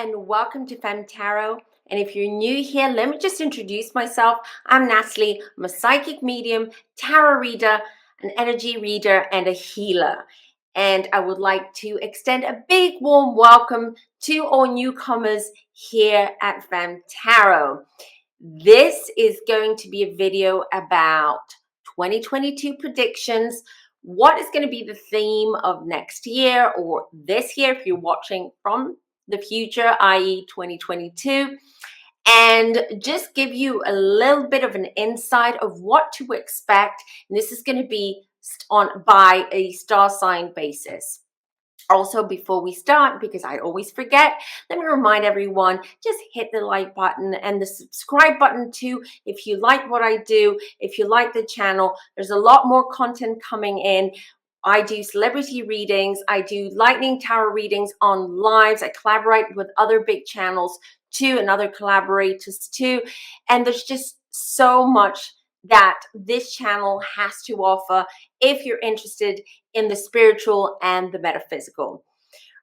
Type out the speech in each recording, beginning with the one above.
and welcome to Femme Tarot. And if you're new here, let me just introduce myself. I'm Natalie. I'm a psychic medium, tarot reader, an energy reader, and a healer. And I would like to extend a big warm welcome to all newcomers here at Femme Tarot. This is going to be a video about 2022 predictions. What is going to be the theme of next year or this year if you're watching from the future, i.e. 2022, and just give you a little bit of an insight of what to expect. And this is going to be by a star sign basis. Also, before we start, because I always forget, let me remind everyone, just hit the like button and the subscribe button too if you like what I do, if you like the channel. There's a lot more content coming in. I do celebrity readings, I do lightning tarot readings on lives, I collaborate with other big channels too and other collaborators too, and there's just so much that this channel has to offer if you're interested in the spiritual and the metaphysical.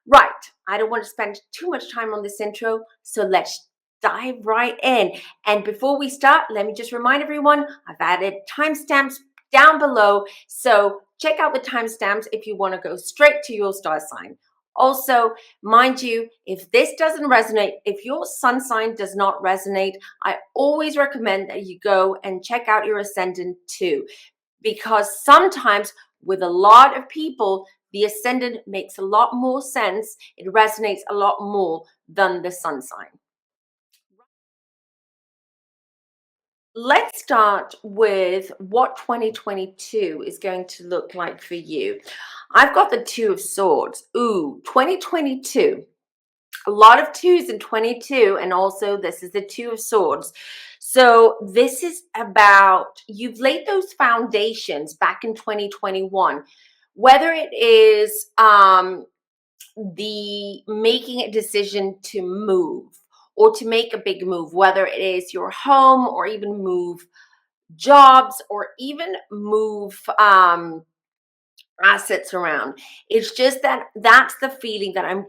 Right, I don't want to spend too much time on this intro, so let's dive right in. And before we start, let me just remind everyone, I've added timestamps down below, so check out the timestamps if you want to go straight to your star sign. Also, mind you, if this doesn't resonate, if your sun sign does not resonate, I always recommend that you go and check out your ascendant too, because sometimes with a lot of people, the ascendant makes a lot more sense. It resonates a lot more than the sun sign. Let's start with what 2022 is going to look like for you. I've got the Two of Swords. Ooh, 2022. A lot of twos in 22, and also this is the Two of Swords. So this is about, you've laid those foundations back in 2021, whether it is the making a decision to move or to make a big move, whether it is your home or even move jobs or even move assets around. It's just that that's the feeling that I'm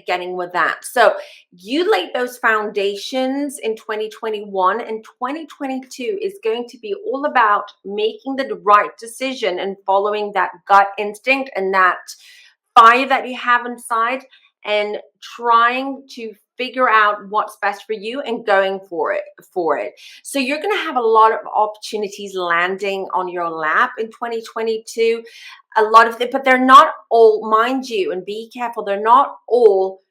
getting with that. So you laid those foundations in 2021, and 2022 is going to be all about making the right decision and following that gut instinct and that fire that you have inside and trying to figure out what's best for you and going for it. So you're going to have a lot of opportunities landing on your lap in 2022. A lot of it, but they're not all, mind you, and be careful, they're not all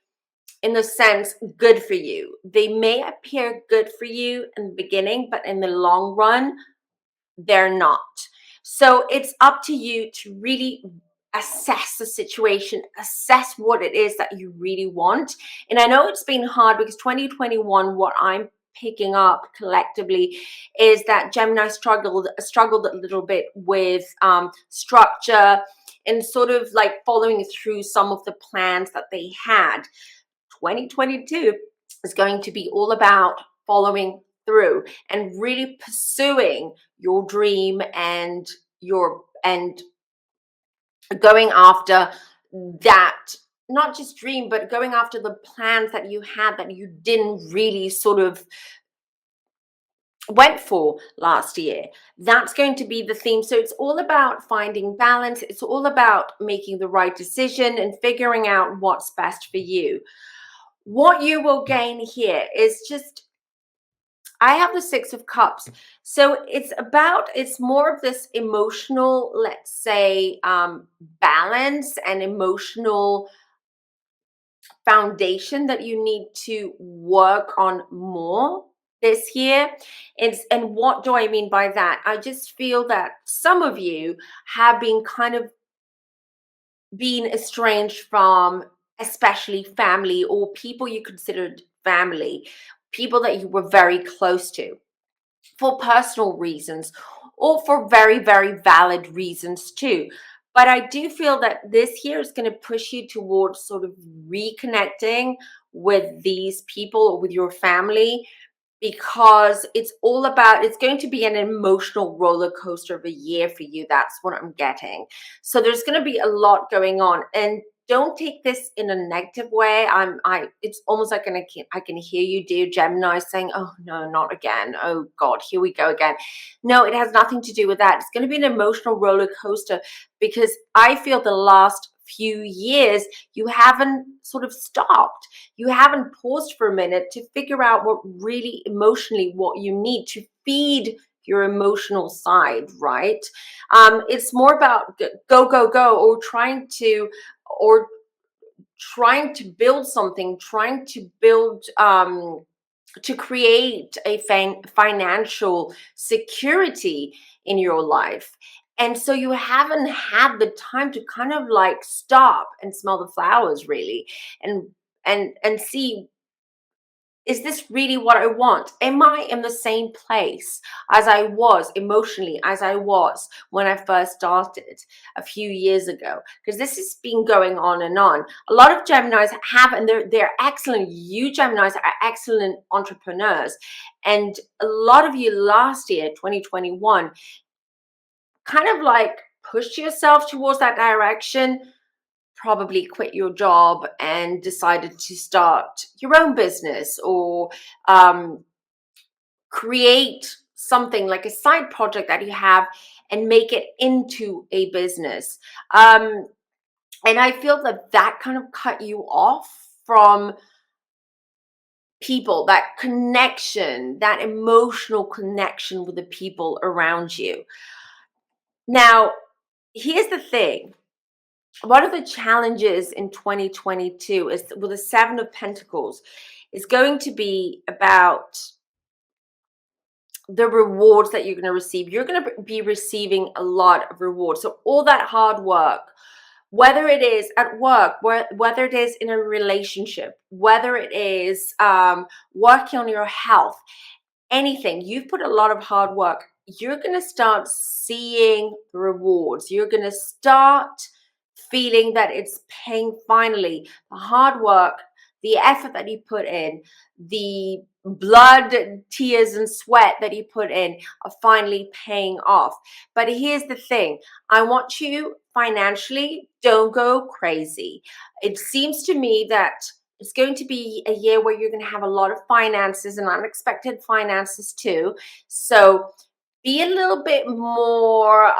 in the sense good for you. They may appear good for you in the beginning, but in the long run, they're not. So it's up to you to really assess the situation, assess what it is that you really want. And I know it's been hard because 2021, what I'm picking up collectively is that Gemini struggled a little bit with structure and sort of like following through some of the plans that they had. 2022 is going to be all about following through and really pursuing your dream and going after that, not just dream, but going after the plans that you had that you didn't really sort of went for last year. That's going to be the theme. So it's all about finding balance. It's all about making the right decision and figuring out what's best for you. What you will gain here is just, I have the Six of Cups. So it's more of this emotional, let's say, balance and emotional foundation that you need to work on more this year. And what do I mean by that? I just feel that some of you have been kind of being estranged from especially family or people you considered family, people that you were very close to for personal reasons or for very, very valid reasons too. But I do feel that this year is going to push you towards sort of reconnecting with these people or with your family, because it's going to be an emotional roller coaster of a year for you. That's what I'm getting. So there's going to be a lot going on. And don't take this in a negative way. It's almost like I can hear you, dear Gemini, saying, oh no, not again. Oh God, here we go again. No, it has nothing to do with that. It's going to be an emotional roller coaster, because I feel the last few years you haven't sort of stopped. You haven't paused for a minute to figure out what really emotionally what you need to feed your emotional side, right? It's more about go, go, go, or trying to build something, trying to build, to create a financial security in your life. And so you haven't had the time to kind of like stop and smell the flowers, really, and and see, is this really what I want? Am I in the same place as I was emotionally, as I was when I first started a few years ago? Because this has been going on and on. A lot of Geminis have, and they're excellent. You Geminis are excellent entrepreneurs. And a lot of you last year, 2021, kind of like pushed yourself towards that direction, probably quit your job and decided to start your own business, or um, create something like a side project that you have and make it into a business. And I feel that that kind of cut you off from people, that connection, that emotional connection with the people around you. Now, here's the thing. One of the challenges in 2022 is with the Seven of Pentacles is going to be about the rewards that you're going to receive. You're going to be receiving a lot of rewards. So all that hard work, whether it is at work, whether it is in a relationship, whether it is working on your health, anything, you've put a lot of hard work, you're going to start seeing the rewards. You're going to start feeling that it's paying finally. The hard work, the effort that you put in, the blood, tears, and sweat that you put in are finally paying off. But here's the thing. I want you financially, don't go crazy. It seems to me that it's going to be a year where you're going to have a lot of finances and unexpected finances too. So be a little bit more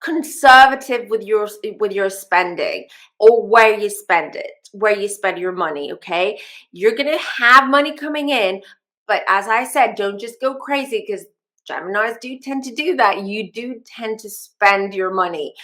conservative with your spending, or where you spend it, where you spend your money. Okay, you're going to have money coming in, but as I said, don't just go crazy, because Geminis do tend to do that. You do tend to spend your money.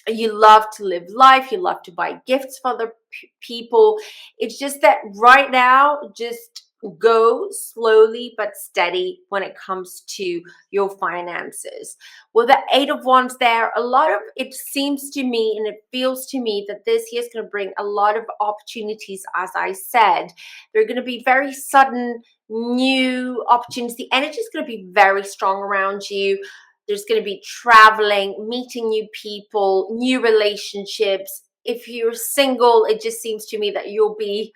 You love to live life. You love to buy gifts for other people. It's just that right now, just go slowly but steady when it comes to your finances. Well, the Eight of Wands there, a lot of it seems to me and it feels to me that this year is going to bring a lot of opportunities. As I said, they're going to be very sudden, new opportunities. The energy is going to be very strong around you. There's going to be traveling, meeting new people, new relationships. If you're single, it just seems to me that you'll be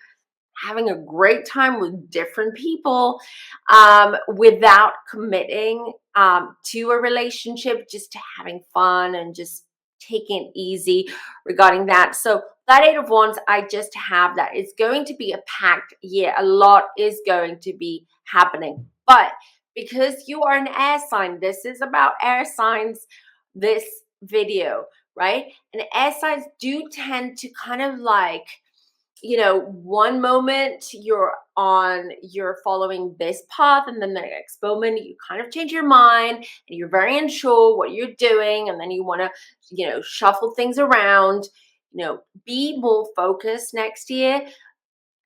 having a great time with different people, without committing to a relationship, just having fun and just taking it easy regarding that. So that Eight of Wands, I just have that. It's going to be a packed year. A lot is going to be happening. But because you are an air sign, this is about air signs, this video, right? And air signs do tend to kind of like, one moment you're following this path, and then the next moment you kind of change your mind and you're very unsure what you're doing, and then you want to, shuffle things around. Be more focused next year.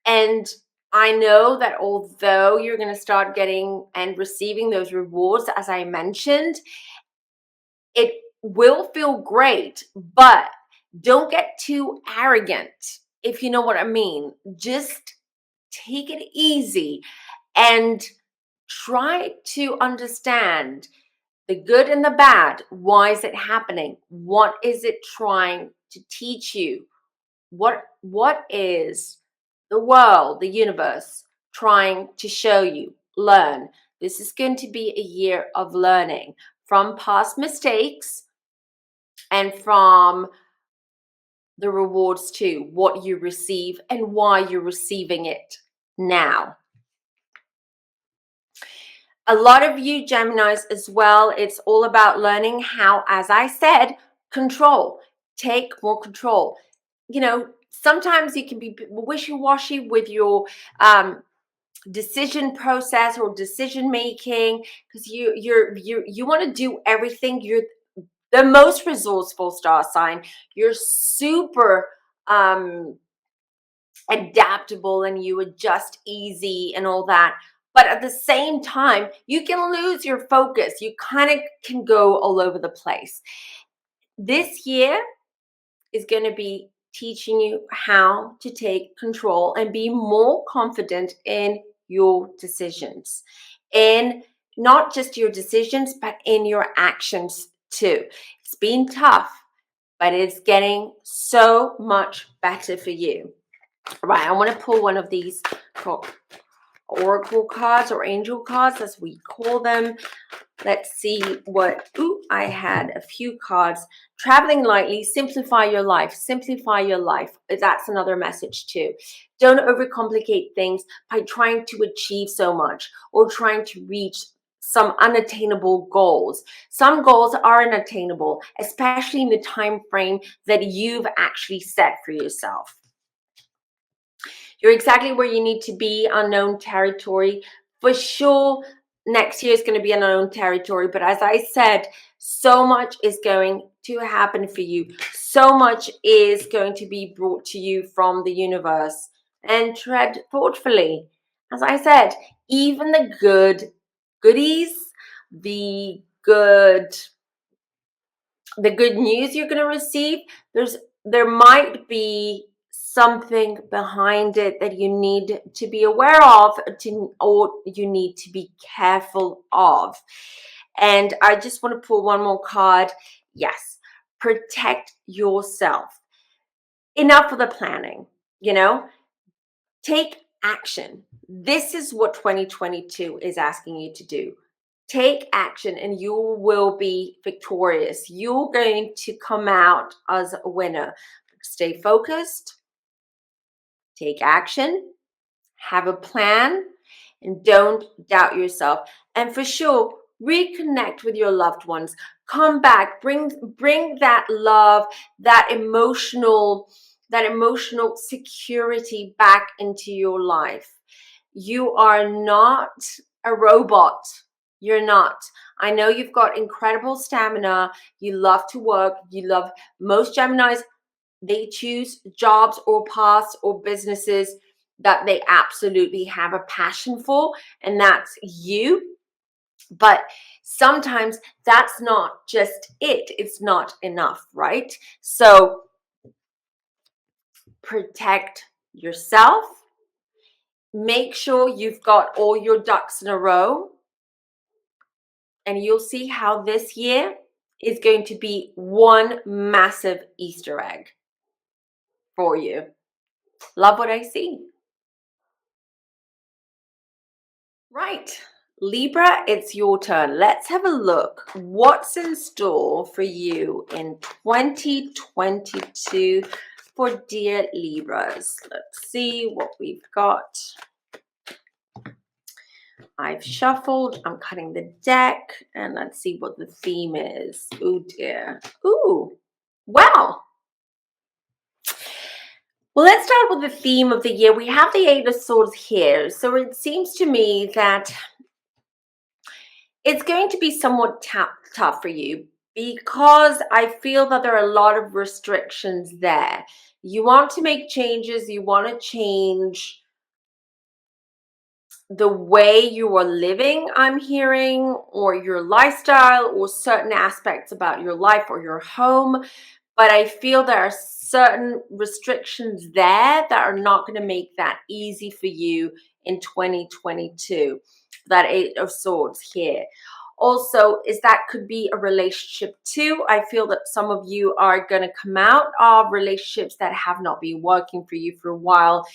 And I know that although you're going to start getting and receiving those rewards, as I mentioned, it will feel great, but don't get too arrogant, if you know what I mean. Just take it easy and try to understand the good and the bad. Why is it happening? What is it trying to teach you? What is the world, the universe trying to show you? Learn. This is going to be a year of learning from past mistakes and from the rewards too, what you receive and why you're receiving it now. A lot of you Geminis as well, it's all about learning how, as I said, control. Take more control. You know, sometimes you can be wishy-washy with your decision process or decision making, because you want to do everything. You're the most resourceful star sign. You're super adaptable and you adjust easy and all that. But at the same time, you can lose your focus. You kind of can go all over the place. This year is going to be teaching you how to take control and be more confident in your decisions. In not just your decisions, but in your actions too. It's been tough, but it's getting so much better for you. Right, I want to pull one of these oracle cards or angel cards, as we call them. Let's see what, I had a few cards. Traveling lightly, simplify your life. Simplify your life. That's another message too. Don't overcomplicate things by trying to achieve so much or trying to reach some unattainable goals. Some goals are unattainable, especially in the time frame that you've actually set for yourself. You're exactly where you need to be. Unknown territory. For sure, next year is going to be unknown territory. But as I said, so much is going to happen for you. So much is going to be brought to you from the universe. And tread thoughtfully. As I said, even the goodies, the good news you're going to receive, there might be something behind it that you need to be aware of, or you need to be careful of. And I just want to pull one more card. Yes, protect yourself. Enough of the planning, take action. This is what 2022 is asking you to do. Take action and you will be victorious. You're going to come out as a winner. Stay focused. Take action, have a plan, and don't doubt yourself. And for sure, reconnect with your loved ones. Come back, bring that love, that emotional security back into your life. You are not a robot. You're not. I know you've got incredible stamina. You love to work. Most Geminis, they choose jobs or paths or businesses that they absolutely have a passion for, and that's you. But sometimes that's not just it. It's not enough, right? So protect yourself. Make sure you've got all your ducks in a row, and you'll see how this year is going to be one massive Easter egg for you. Love what I see. Right, Libra, it's your turn. Let's have a look. What's in store for you in 2022 for dear Libras? Let's see what we've got. I've shuffled, I'm cutting the deck, and let's see what the theme is. Oh dear. Ooh, wow. Well, let's start with the theme of the year. We have the Eight of Swords here. So it seems to me that it's going to be somewhat tough for you, because I feel that there are a lot of restrictions there. You want to make changes. You want to change the way you are living, I'm hearing, or your lifestyle, or certain aspects about your life or your home. But I feel there are certain restrictions there that are not going to make that easy for you in 2022. That Eight of Swords here. Also, that could be a relationship too. I feel that some of you are going to come out of relationships that have not been working for you for a while.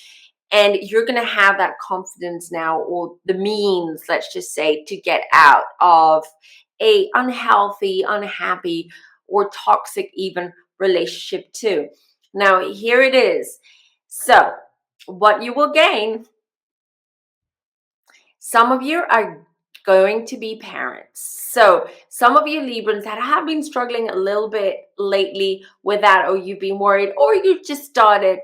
And you're going to have that confidence now, or the means, let's just say, to get out of a unhealthy, unhappy, or toxic even relationship too. Now, here it is. So, what you will gain, some of you are going to be parents. So, some of you Librans that have been struggling a little bit lately with that, or you've been worried, or you just started,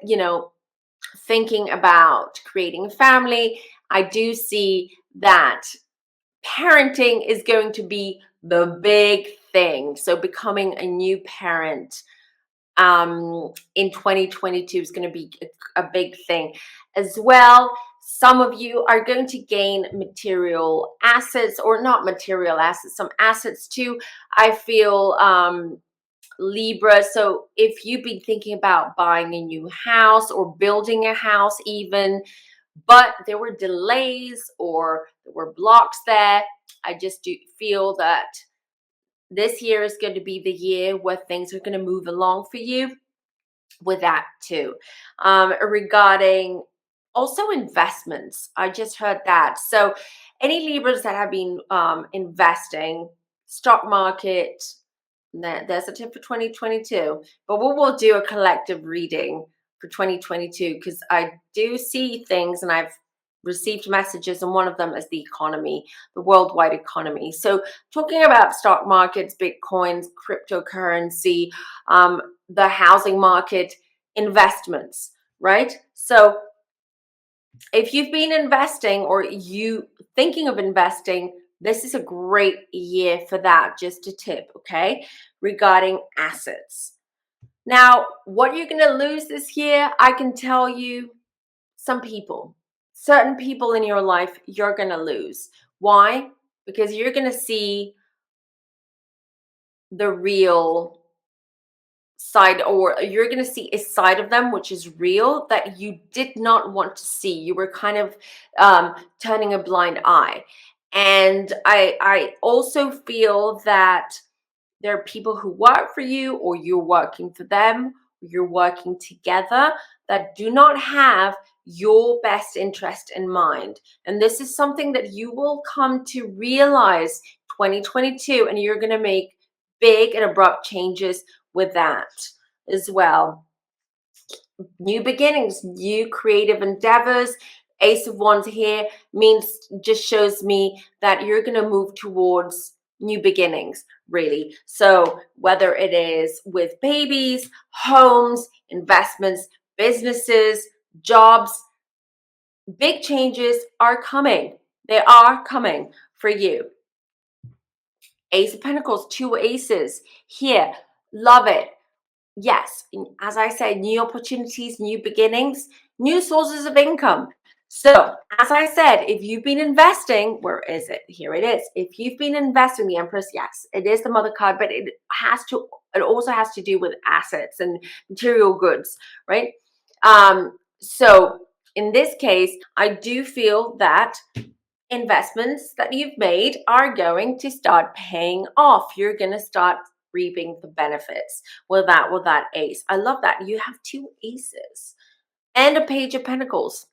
thinking about creating a family, I do see that parenting is going to be the big thing. So becoming a new parent in 2022 is going to be a big thing as well. Some of you are going to gain material assets, or not material assets, some assets too. I feel Libra. So if you've been thinking about buying a new house or building a house even, but there were delays or there were blocks there, I just do feel that this year is going to be the year where things are going to move along for you with that too. Regarding also investments, I just heard that. So any Libras that have been investing, stock market, there's a tip for 2022, but we will do a collective reading for 2022 because I do see things and I've received messages, and one of them is the economy, the worldwide economy. So talking about stock markets, bitcoins, cryptocurrency, the housing market, investments, right? So if you've been investing or you thinking of investing, this is a great year for that. Just a tip, okay, regarding assets. Now, what you're going to lose this year, I can tell you, some people, certain people in your life, you're going to lose. Why? Because you're going to see the real side, or you're going to see a side of them which is real that you did not want to see. You were kind of turning a blind eye. And I also feel that there are people who work for you, or you're working for them, or you're working together, that do not have your best interest in mind. And this is something that you will come to realize 2022, and you're going to make big and abrupt changes with that as well. New beginnings, new creative endeavors. Ace of Wands here just shows me that you're going to move towards new beginnings, really. So whether it is with babies, homes, investments, businesses, jobs, big changes are coming. They are coming for you. Ace of Pentacles, 2 aces here. Love it. Yes, as I said, new opportunities, new beginnings, new sources of income. So, as I said, if you've been investing, where is it? Here it is. If you've been investing, the Empress, yes, it is the Mother card, but it also has to do with assets and material goods, right? So in this case, I do feel that investments that you've made are going to start paying off. You're going to start reaping the benefits with that ace. I love that. You have 2 aces and a Page of Pentacles.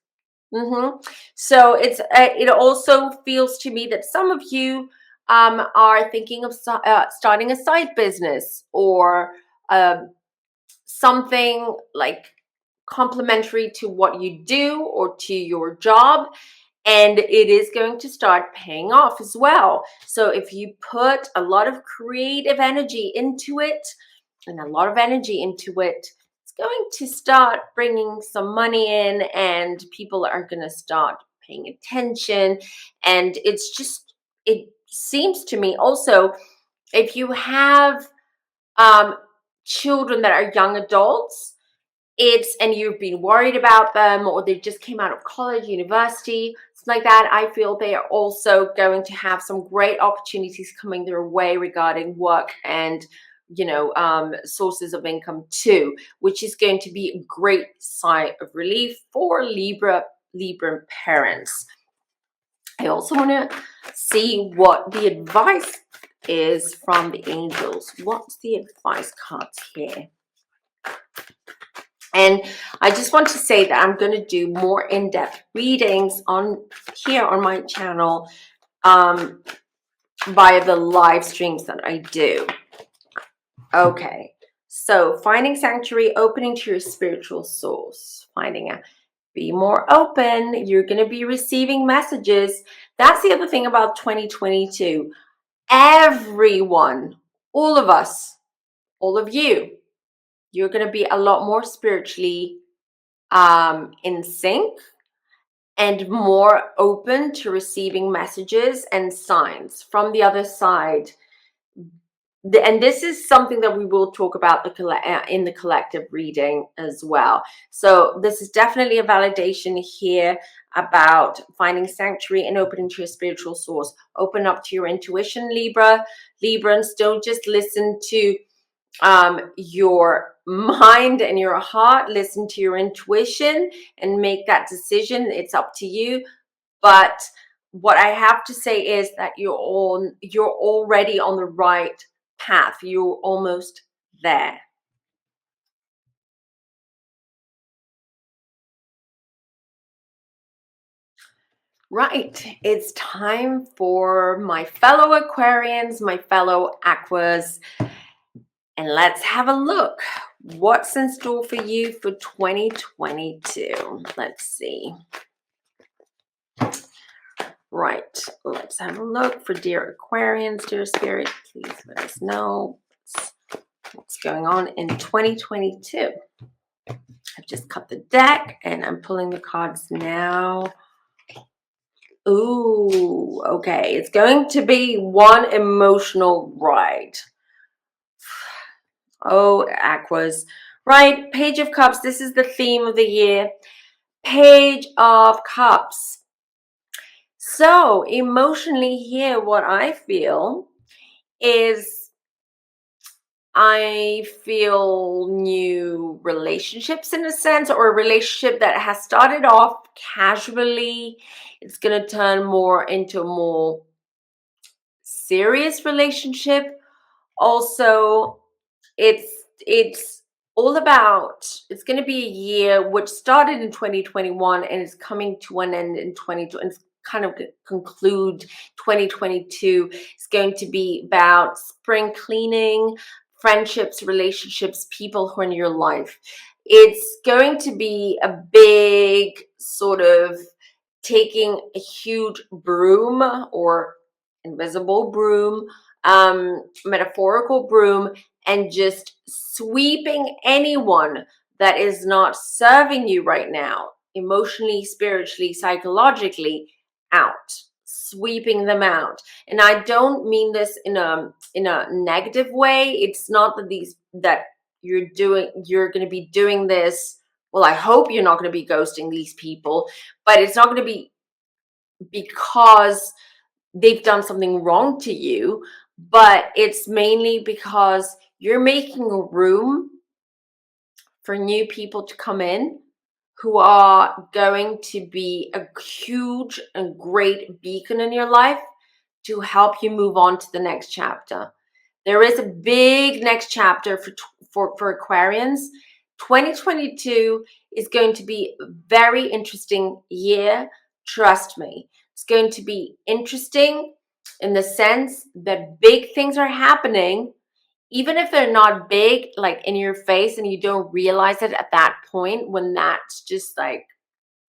So it also feels to me that some of you are thinking of starting a side business, or something like complementary to what you do or to your job, and it is going to start paying off as well. So if you put a lot of creative energy into it and a lot of energy into it, it's going to start bringing some money in, and people are going to start paying attention. And it seems to me also, if you have children that are young adults, and you've been worried about them, or they just came out of college, university, something like that, I feel they are also going to have some great opportunities coming their way regarding work and sources of income too, which is going to be a great sign of relief for Libra parents. I also want to see what the advice is from the angels. What's the advice cards here? And I just want to say that I'm going to do more in-depth readings on my channel via the live streams that I do. Okay, So finding sanctuary, opening to your spiritual source, be more open. You're going to be receiving messages. That's the other thing about 2022. Everyone, all of us, all of you, you're going to be a lot more spiritually in sync and more open to receiving messages and signs from the other side. And this is something that we will talk about in the collective reading as well. So this is definitely a validation here about finding sanctuary and opening to your spiritual source. Open up to your intuition, Librans. Don't just listen to your mind and your heart. Listen to your intuition and make that decision. It's up to you. But what I have to say is that you're already on the right path. You're almost there. Right. It's time for my fellow Aquarians, my fellow Aquas, and let's have a look. What's in store for you for 2022? Let's see. Right. Let's have a look for dear Aquarians, dear Spirit. Please let us know what's going on in 2022. I've just cut the deck and I'm pulling the cards now. Ooh, okay. It's going to be one emotional ride. Oh, Aquas. Right, Page of Cups. This is the theme of the year. Page of Cups. So, emotionally here, what I feel is I feel new relationships in a sense, or a relationship that has started off casually. It's going to turn more into a more serious relationship. Also, it's all about, it's going to be a year which started in 2021 and is coming to an end in 2020. It's kind of conclude 2022. It's going to be about spring cleaning, friendships, relationships, people who are in your life. It's going to be a big sort of taking a huge broom or invisible broom, metaphorical broom, and just sweeping anyone that is not serving you right now, emotionally, spiritually, psychologically, out, sweeping them out. And I don't mean this in a negative way. It's not that you're going to be doing this. Well, I hope you're not going to be ghosting these people, but it's not going to be because they've done something wrong to you, but it's mainly because you're making room for new people to come in who are going to be a huge and great beacon in your life to help you move on to the next chapter. There is a big next chapter for Aquarians. 2022 is going to be a very interesting year. Trust me. It's going to be interesting in the sense that big things are happening, even if they're not big, like in your face, and you don't realize it at that point when that's just like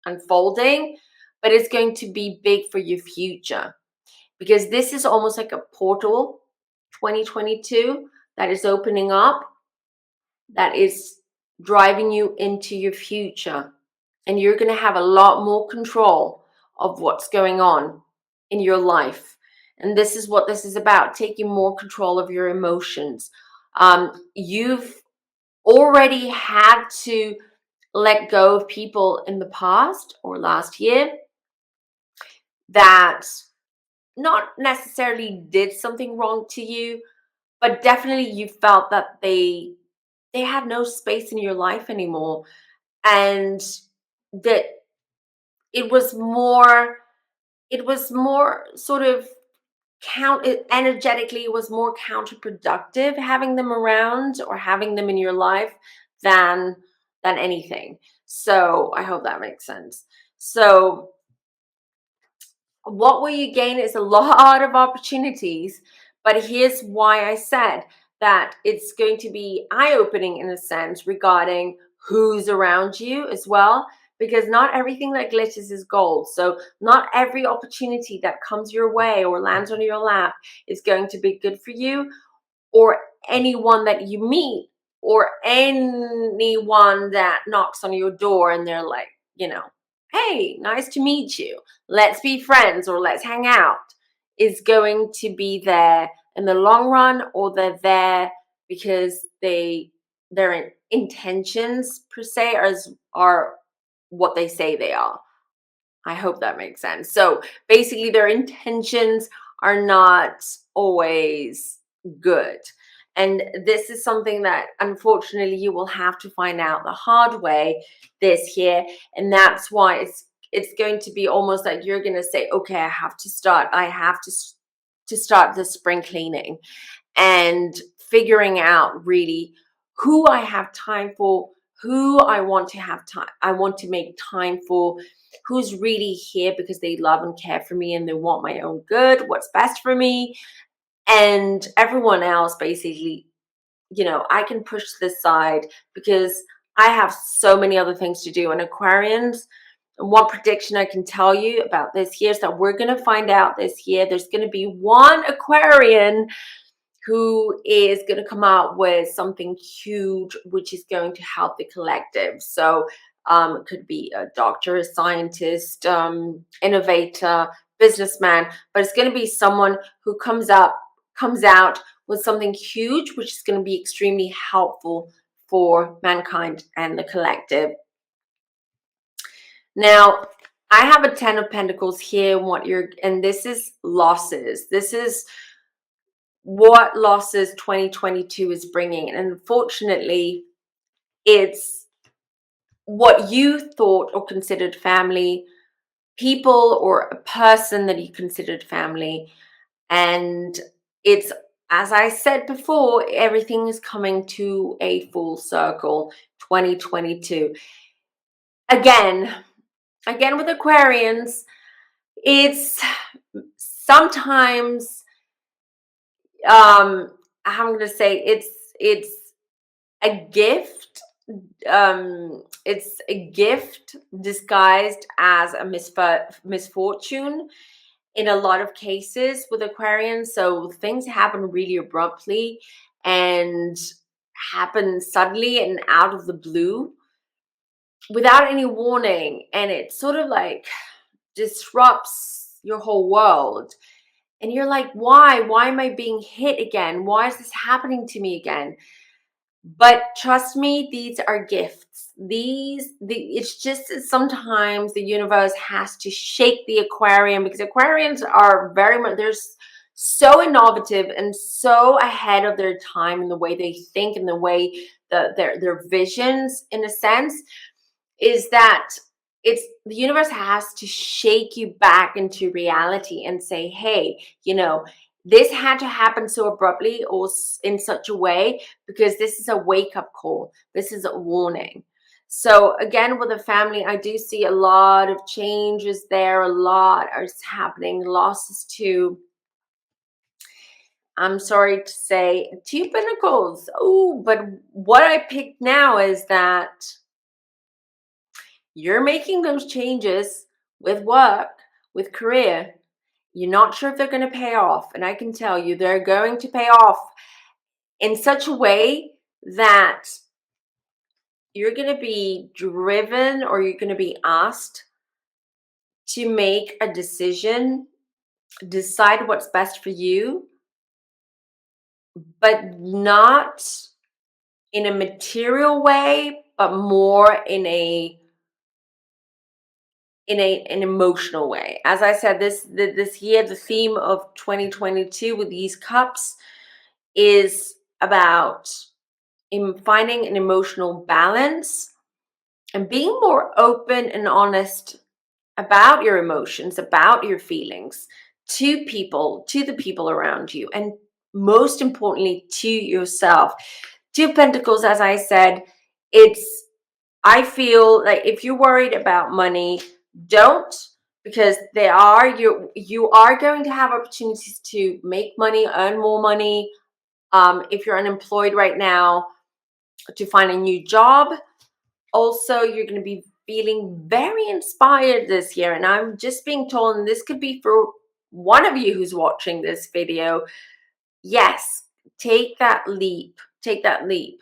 unfolding, but it's going to be big for your future, because this is almost like a portal, 2022, that is opening up, that is driving you into your future. And you're going to have a lot more control of what's going on in your life. And this is what this is about, taking more control of your emotions. You've already had to let go of people in the past or last year that not necessarily did something wrong to you, but definitely you felt that they had no space in your life anymore, and that it was more sort of energetically, it was more counterproductive having them around or having them in your life than anything. So I hope that makes sense. So what will you gain is a lot of opportunities, but here's why I said that it's going to be eye-opening in a sense regarding who's around you as well, because not everything that glitters is gold. So not every opportunity that comes your way or lands on your lap is going to be good for you, or anyone that you meet, or anyone that knocks on your door and they're like, hey, nice to meet you, let's be friends or let's hang out, is going to be there in the long run, or they're there because their intentions per se are what they say they are. I hope that makes sense. So basically their intentions are not always good. And this is something that unfortunately you will have to find out the hard way this year. And that's why it's going to be almost like you're going to say, okay, I have to start the spring cleaning and figuring out really who I have time for, who I want to make time for, who's really here because they love and care for me and they want my own good, what's best for me. And everyone else, basically, I can push this side because I have so many other things to do. And Aquarians, and one prediction I can tell you about this year is that we're going to find out this year there's going to be one Aquarian who is going to come out with something huge, which is going to help the collective. So it could be a doctor, a scientist, innovator, businessman, but it's going to be someone who comes out with something huge, which is going to be extremely helpful for mankind and the collective. Now, I have a 10 of Pentacles here, and this is losses. This is what losses 2022 is bringing. And unfortunately, it's what you thought or considered family, people or a person that you considered family. And it's, as I said before, everything is coming to a full circle, 2022. Again with Aquarians, it's sometimes I'm going to say it's a gift. It's a gift disguised as a misfortune in a lot of cases with Aquarians. So things happen really abruptly and happen suddenly and out of the blue without any warning, and it sort of like disrupts your whole world. And you're like, why am I being hit again? Why is this happening to me again? But trust me, these are gifts. It's just that sometimes the universe has to shake the Aquarian, because Aquarians are very much, they're so innovative and so ahead of their time in the way they think and the way their visions, in a sense, is that it's the universe has to shake you back into reality and say, hey, this had to happen so abruptly or in such a way because this is a wake-up call. This is a warning. So again, with the family, I do see a lot of changes there. A lot is happening. Losses too. I'm sorry to say, 2 Pentacles. Oh, but what I picked now is that you're making those changes with work, with career. You're not sure if they're going to pay off. And I can tell you they're going to pay off in such a way that you're going to be driven, or you're going to be asked to make a decision, decide what's best for you, but not in a material way, but more in an emotional way. As I said, this year, the theme of 2022 with these cups is about finding an emotional balance and being more open and honest about your emotions, about your feelings to the people around you, and most importantly to yourself. 2 Pentacles, as I said, I feel like if you're worried about money, don't, because you are going to have opportunities to make money, earn more money, If you're unemployed right now, to find a new job. Also, you're going to be feeling very inspired this year. And I'm just being told, and this could be for one of you who's watching this video, yes, take that leap. Take that leap.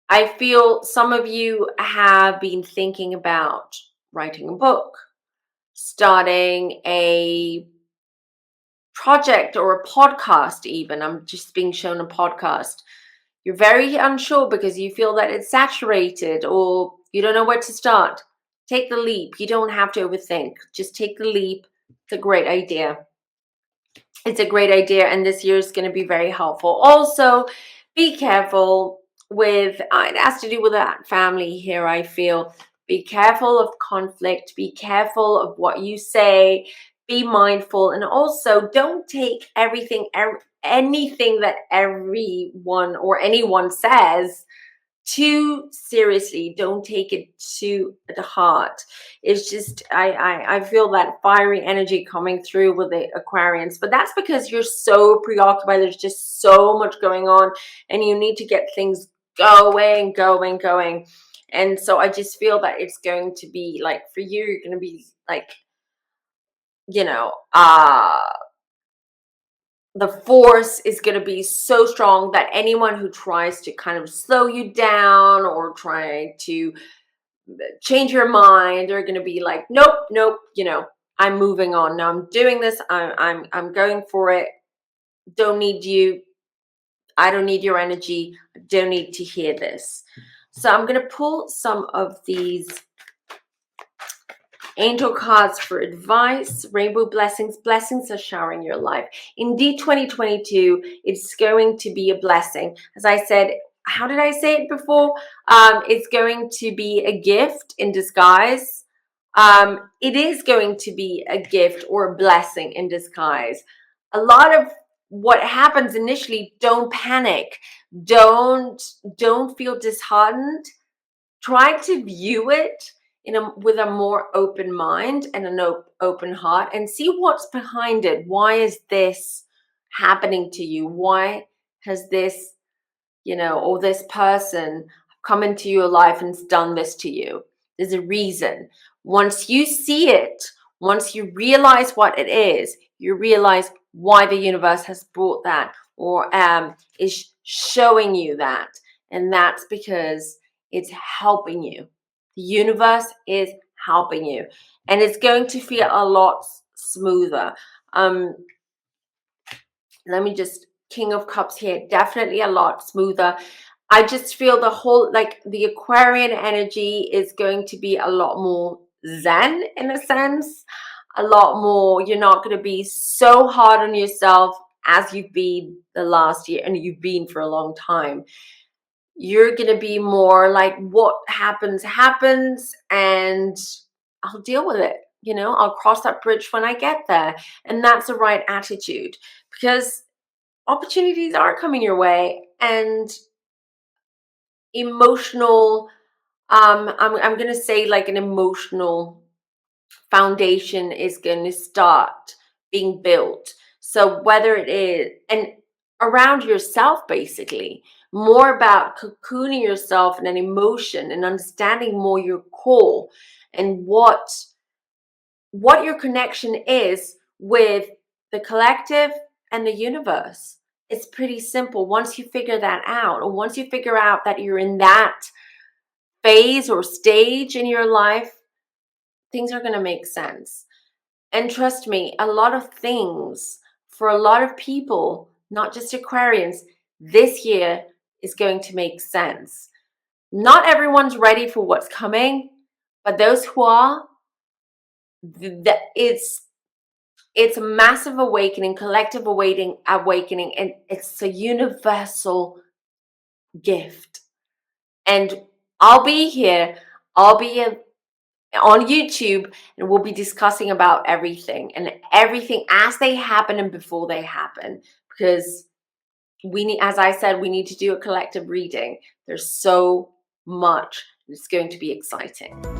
I feel some of you have been thinking about writing a book, starting a project or a podcast even. I'm just being shown a podcast. You're very unsure because you feel that it's saturated or you don't know where to start. Take the leap. You don't have to overthink. Just take the leap. It's a great idea. It's a great idea, and this year is going to be very helpful. Also, be careful with, it has to do with that family here, I feel. Be careful of conflict. Be careful of what you say. Be mindful, and also don't take anything that everyone or anyone says too seriously. Don't take it to the heart. It's just I feel that fiery energy coming through with the Aquarians, but that's because you're so preoccupied. There's just so much going on, and you need to get things going. And so I just feel that it's going to be like, for you, you're going to be like, you know, the force is going to be so strong that anyone who tries to kind of slow you down or try to change your mind, they're going to be like, nope, I'm moving on now. I'm doing this. I'm going for it. Don't need you. I don't need your energy. I don't need to hear this. So I'm going to pull some of these angel cards for advice. Rainbow blessings. Blessings are showering your life. Indeed, 2022, it's going to be a blessing. As I said, how did I say it before? It's going to be a gift in disguise. It is going to be a gift or a blessing in disguise. A lot of what happens initially, don't panic. Don't feel disheartened. Try to view it with a more open mind and an open heart, and see what's behind it. Why is this happening to you? Why has this, or this person come into your life and done this to you? There's a reason. Once you see it, once you realize what it is, you realize why the universe has brought that, or is showing you that. And that's because it's helping you. The universe is helping you. And it's going to feel a lot smoother. Let me just, King of Cups here, definitely a lot smoother. I just feel the whole, like, the Aquarian energy is going to be a lot more zen in a sense. A lot more, you're not going to be so hard on yourself as you've been the last year, and you've been for a long time. You're going to be more like, what happens, and I'll deal with it. I'll cross that bridge when I get there. And that's the right attitude, because opportunities are coming your way, and emotional, I'm going to say, like, an emotional foundation is going to start being built. So whether it is, and around yourself, basically, more about cocooning yourself in an emotion and understanding more your core and what your connection is with the collective and the universe. It's pretty simple. Once you figure that out, or once you figure out that you're in that phase or stage in your life, things are going to make sense. And trust me, a lot of things for a lot of people, not just Aquarians, this year is going to make sense. Not everyone's ready for what's coming, but those who are, it's a massive awakening, collective awakening, and it's a universal gift. And I'll be here. I'll be on YouTube, and we'll be discussing about everything as they happen and before they happen, because we need, as I said, we need to do a collective reading. There's so much. It's going to be exciting.